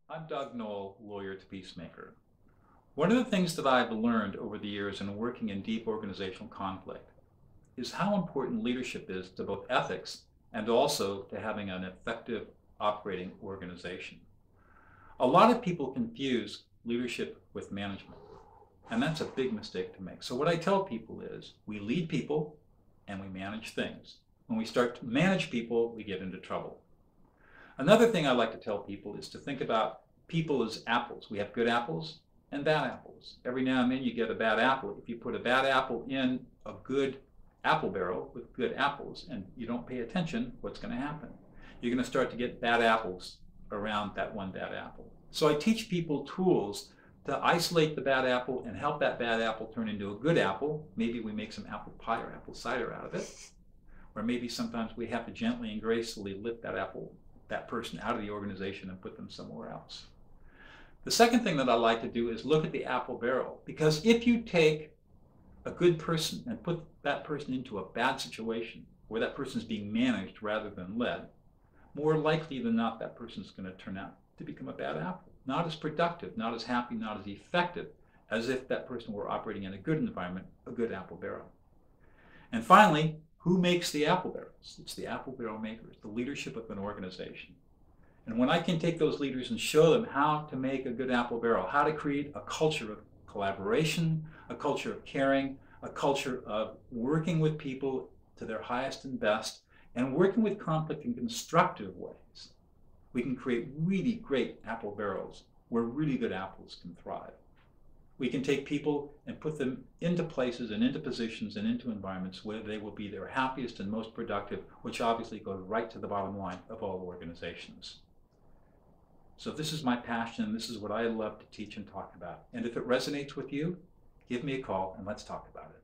I'm Doug Noll, lawyer to peacemaker. One of the things that I've learned over the years in working in deep organizational conflict is how important leadership is to both ethics and also to having an effective operating organization. A lot of people confuse leadership with management, and that's a big mistake to make. So what I tell people is we lead people and we manage things. When we start to manage people, we get into trouble. Another thing I like to tell people is to think about people as apples. We have good apples and bad apples. Every now and then you get a bad apple. If you put a bad apple in a good apple barrel with good apples and you don't pay attention, what's going to happen? You're going to start to get bad apples around that one bad apple. So I teach people tools to isolate the bad apple and help that bad apple turn into a good apple. Maybe we make some apple pie or apple cider out of it. Or maybe sometimes we have to gently and gracefully lift that person out of the organization and put them somewhere else. The second thing that I like to do is look at the apple barrel, because if you take a good person and put that person into a bad situation where that person is being managed rather than led, more likely than not that person is going to turn out to become a bad apple. Not as productive, not as happy, not as effective as if that person were operating in a good environment, a good apple barrel. And finally, who makes the apple barrels? It's the apple barrel makers, the leadership of an organization. And when I can take those leaders and show them how to make a good apple barrel, how to create a culture of collaboration, a culture of caring, a culture of working with people to their highest and best, and working with conflict in constructive ways, we can create really great apple barrels where really good apples can thrive. We can take people and put them into places and into positions and into environments where they will be their happiest and most productive, which obviously goes right to the bottom line of all organizations. So this is my passion. This is what I love to teach and talk about. And if it resonates with you, give me a call and let's talk about it.